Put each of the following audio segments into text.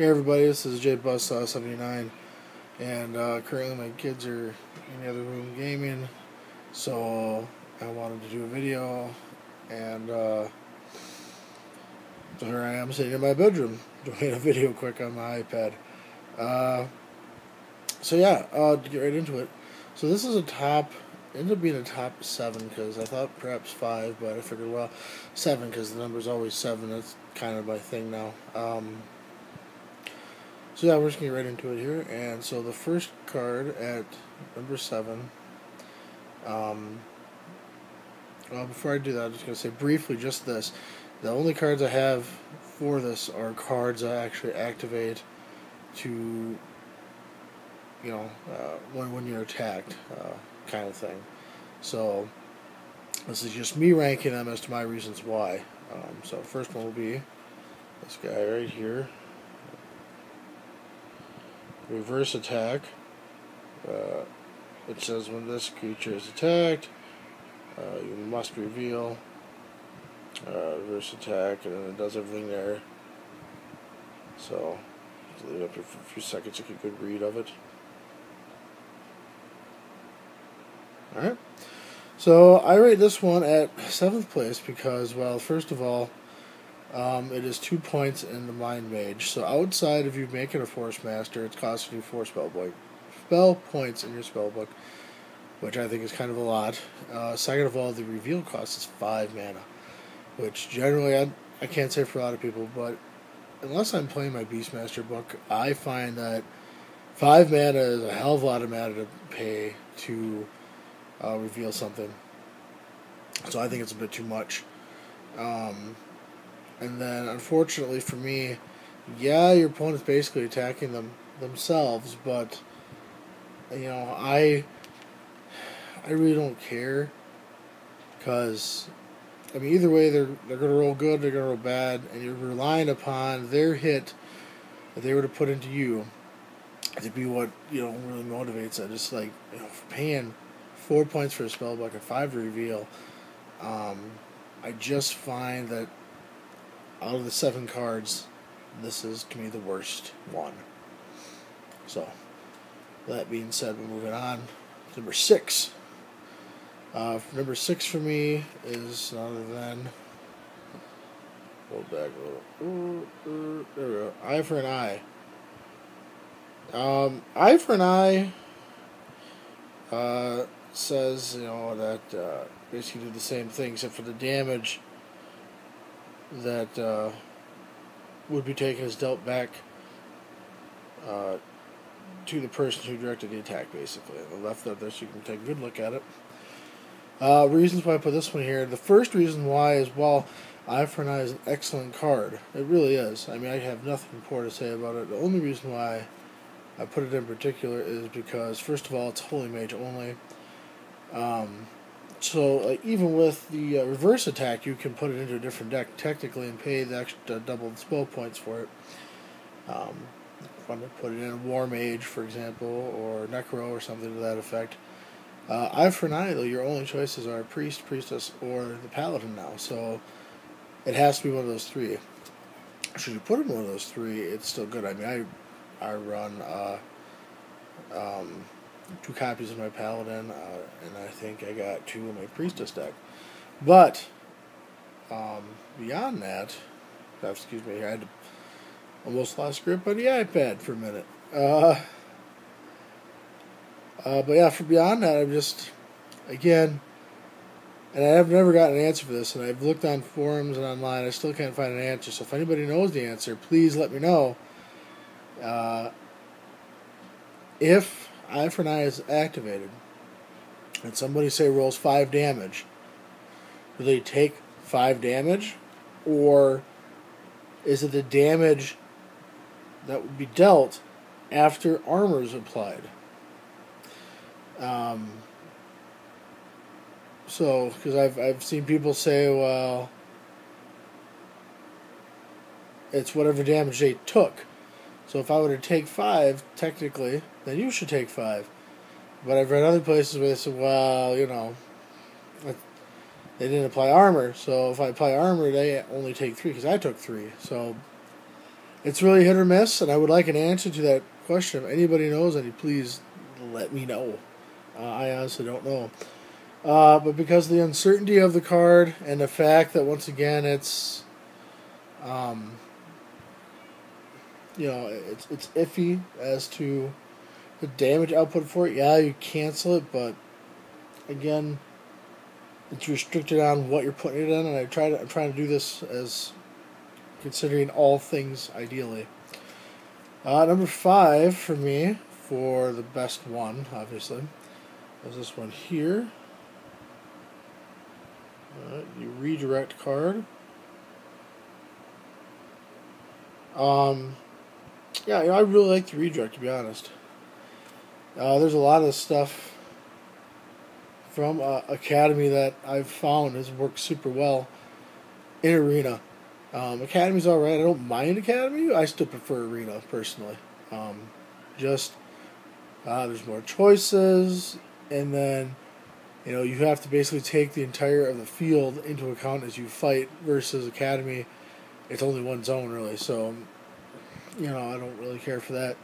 Hey everybody, this is JBuzzSaw79, and currently my kids are in the other room gaming, so I wanted to do a video, and so here I am sitting in my bedroom doing a video quick on my iPad. To get right into it. So this is ended up being a top 7 because I thought perhaps 5, but I figured, well, 7 because the number's always 7. That's kind of my thing now. So yeah, we're just going to get right into it here. And so the first card at number 7. Well, before I do that, I'm just going to say briefly just this. The only cards I have for this are cards I actually activate to, when you're attacked, kind of thing. So this is just me ranking them as to my reasons why. So first one will be this guy right here. Reverse attack. It says when this creature is attacked, you must reveal. Reverse attack, and then it does everything there. So, just leave it up here for a few seconds to get a good read of it. Alright. So, I rate this one at 7th place because, well, first of all, it is 2 points in the Mind Mage. So outside of you making a Force Master, it's costing you 4 spell points in your spell book, which I think is kind of a lot. Second of all, the reveal cost is 5 mana, which generally I can't say for a lot of people, but unless I'm playing my Beastmaster book, I find that 5 mana is a hell of a lot of mana to pay to reveal something. So I think it's a bit too much. And then, unfortunately for me, yeah, your opponent's basically attacking themselves, but, I really don't care, because, either way, they're going to roll good, they're going to roll bad, and you're relying upon their hit that they were to put into you to be what, really motivates it. Just like, paying 4 points for a spellbook and 5 to reveal, I just find that out of the 7 cards, this is, to me, the worst one. So, that being said, we're moving on to number 6. Number 6 for me is none other than, hold back a little, there we go, Eye for an Eye. Eye for an Eye says, that basically do the same thing, except for the damage that would be taken is dealt back to the person who directed the attack, basically. And left out there so you can take a good look at it. Reasons why I put this one here. The first reason why is, well, Eye for an Eye is an excellent card. It really is. I have nothing poor to say about it. The only reason why I put it in particular is because, first of all, it's Holy Mage only. So even with the reverse attack, you can put it into a different deck technically and pay the extra double the spell points for it. If I want to put it in a War Mage, for example, or Necro or something to that effect. Eye for an Eye, though, your only choices are Priest, Priestess, or the Paladin now. So it has to be one of those 3. Should you put it in one of those 3, it's still good. I run 2 copies of my Paladin, and I think I got 2 in my Priestess deck. But, beyond that, excuse me, I had to almost lost grip on the iPad for a minute. But yeah, for beyond that, I'm just, again, and I've never gotten an answer for this, and I've looked on forums and online, I still can't find an answer, so if anybody knows the answer, please let me know. If Eye for an Eye is activated, and somebody, say, rolls 5 damage, do they take 5 damage, or is it the damage that would be dealt after armor is applied? Because I've seen people say, well, it's whatever damage they took. So if I were to take 5, technically, then you should take 5. But I've read other places where they said, well, they didn't apply armor, so if I apply armor, they only take 3, because I took 3. So It's really hit or miss, and I would like an answer to that question. If anybody knows any, please let me know. I honestly don't know. But because of the uncertainty of the card and the fact that once again um, it's iffy as to the damage output for it. Yeah, you cancel it, but again, it's restricted on what you're putting it in, and I'm trying to do this as considering all things ideally. Number 5 for me, for the best one, obviously, is this one here. The redirect card. Yeah, I really like the redirect, to be honest. There's a lot of stuff from Academy that I've found has worked super well in Arena. Academy's alright. I don't mind Academy. I still prefer Arena, personally. Just there's more choices, and then you have to basically take the entire of the field into account as you fight, versus Academy, it's only one zone, really. So, I don't really care for that.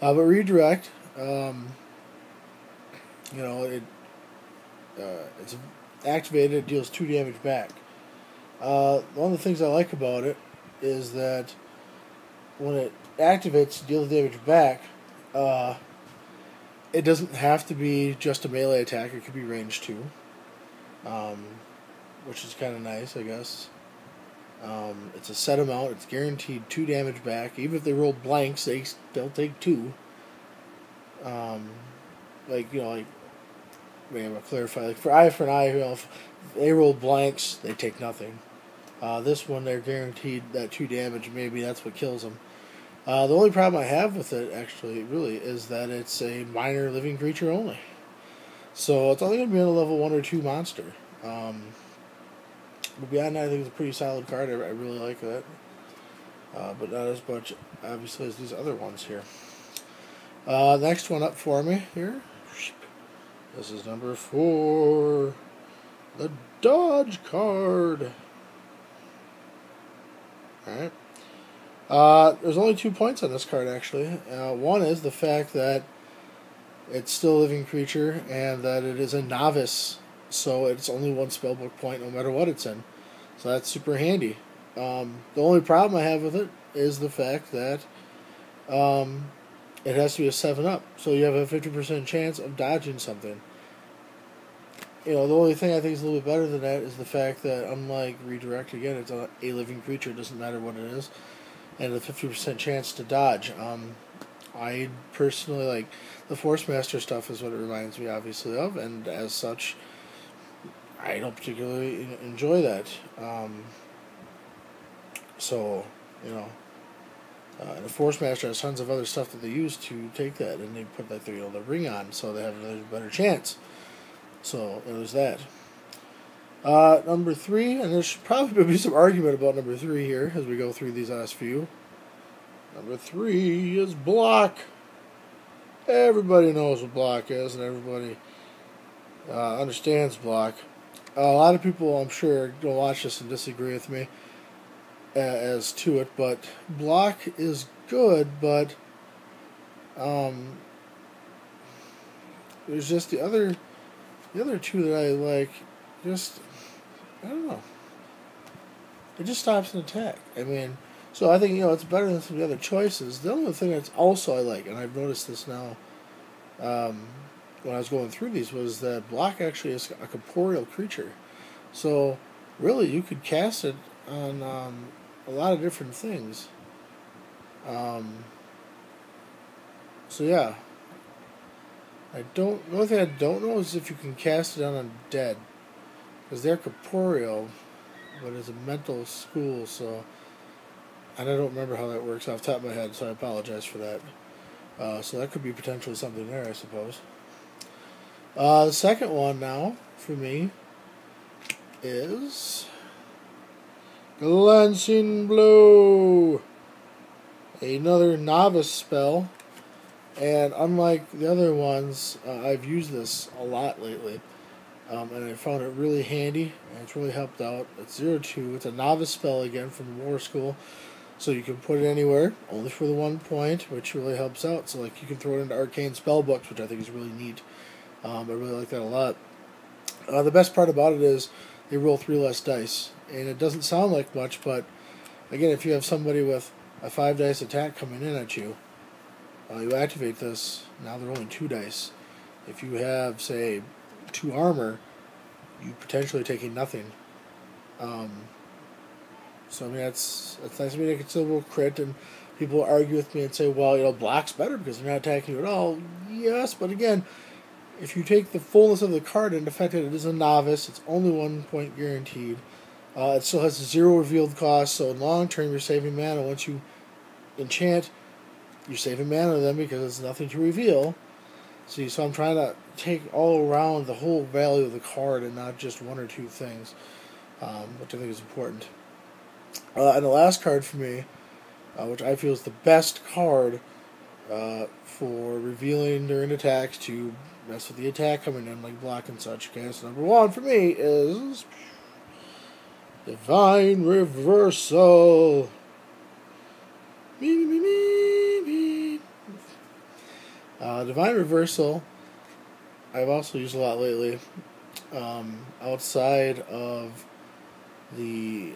But redirect, it's activated, it deals 2 damage back. One of the things I like about it is that when it activates, deals damage back, it doesn't have to be just a melee attack. It could be range 2, which is kind of nice, I guess. It's a set amount. It's guaranteed 2 damage back. Even if they roll blanks, they'll take 2. Maybe I'm gonna clarify. Like for eye for an eye, if they roll blanks, they take nothing. This one, they're guaranteed that 2 damage. Maybe that's what kills them. The only problem I have with it, actually, really, is that it's a minor living creature only. So it's only going to be on a level 1 or 2 monster. But beyond that, I think it's a pretty solid card. I really like that. But not as much, obviously, as these other ones here. Next one up for me here. This is number 4. The Dodge card. Alright. There's only 2 points on this card, actually. One is the fact that it's still a living creature, and that it is a novice, so it's only 1 spellbook point no matter what it's in. So that's super handy. The only problem I have with it is the fact that it has to be a 7-up, so you have a 50% chance of dodging something. The only thing I think is a little bit better than that is the fact that, unlike redirect, again, it's a living creature, it doesn't matter what it is, and a 50% chance to dodge. I personally like the Force-Master stuff is what it reminds me, obviously, of, and as such, I don't particularly enjoy that. And the Force-Master has tons of other stuff that they use to take that, and they put like the ring on, so they have a better chance. So there's that. Number 3, and there should probably be some argument about number 3 here as we go through these last few. Number 3 is block. Everybody knows what block is, and everybody understands block. A lot of people, I'm sure, are going to watch this and disagree with me as to it, but block is good, but there's just the other 2 that I like. I don't know. It just stops an attack. So I think, it's better than some of the other choices. The only thing that's also I like, and I've noticed this now when I was going through these, was that block actually is a corporeal creature. So really, you could cast it on a lot of different things. So yeah. The only thing I don't know is if you can cast it on undead, because they're corporeal, but it's a mental school, so, and I don't remember how that works off the top of my head, so I apologize for that. So that could be potentially something there, I suppose. The second one now, for me, is Glancing Blow. Another novice spell. And unlike the other ones, I've used this a lot lately. And I found it really handy, and it's really helped out. It's 0-2. It's a novice spell again from the War School. So you can put it anywhere, only for the 1 point, which really helps out. So like you can throw it into arcane spell books, which I think is really neat. I really like that a lot. The best part about it is they roll 3 less dice, and it doesn't sound like much, but again, if you have somebody with a 5 dice attack coming in at you, you activate this. Now they're only 2 dice. If you have, say, 2 armor, you potentially taking nothing. So I mean that's nice. I mean, a considerable crit, and people argue with me and say, well, black's better because they're not attacking you at all. Yes, but again, if you take the fullness of the card and the fact that it is a novice, it's only 1 point guaranteed. It still has 0 revealed cost, so in long term you're saving mana. Once you enchant, you're saving mana then because it's nothing to reveal. See, so I'm trying to take all around the whole value of the card and not just 1 or 2 things, which I think is important. And the last card for me, which I feel is the best card for revealing during attacks to mess with the attack coming in, like block and such. Okay, so number 1 for me is Divine Reversal. Divine Reversal, I've also used a lot lately. Outside of the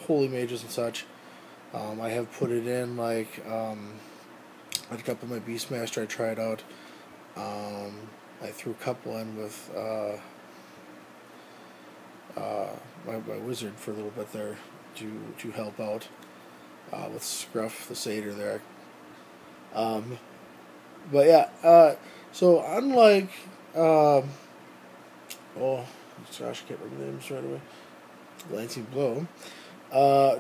holy mages and such, I have put it in like a couple of my Beastmaster I tried out. I threw a couple in with my wizard for a little bit there to help out with Scruff the Satyr there. But yeah, so unlike oh gosh, I can't remember the names right away. Glancing Blow.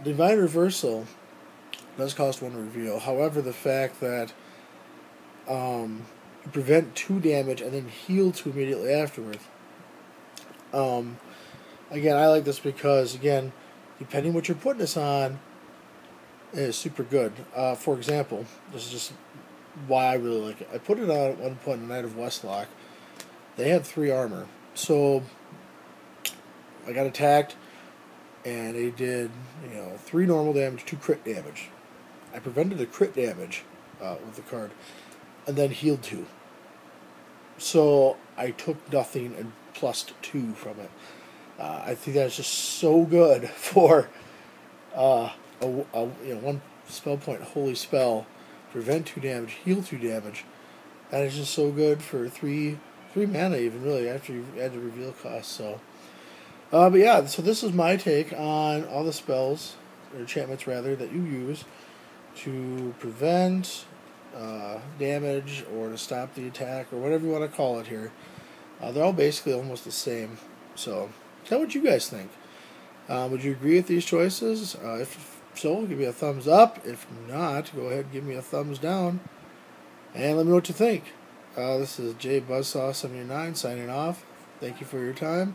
Divine Reversal does cost 1 reveal. However, the fact that you prevent 2 damage and then heal 2 immediately afterwards. Again, I like this because, again, depending what you're putting this on, it is super good. For example, this is just why I really like it. I put it on at one point in Knight of Westlock. They had 3 armor. So I got attacked, and they did 3 normal damage, 2 crit damage. I prevented the crit damage with the card, and then healed 2. So I took nothing and plus 2 from it. I think that's just so good for one spell point, holy spell, prevent 2 damage, heal 2 damage. That is just so good for 3 mana even, really, after you add the reveal cost. So, but yeah, so this is my take on all the spells, or enchantments rather, that you use to prevent damage or to stop the attack or whatever you want to call it here. They're all basically almost the same. So, tell what you guys think. Would you agree with these choices? If so, give me a thumbs up. If not, go ahead and give me a thumbs down. And let me know what you think. This is JBuzzsaw79 signing off. Thank you for your time.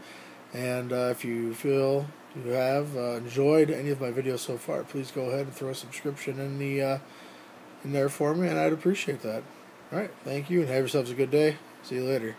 And if you feel you have enjoyed any of my videos so far, please go ahead and throw a subscription in there for me, and I'd appreciate that. All right, thank you, and have yourselves a good day. See you later.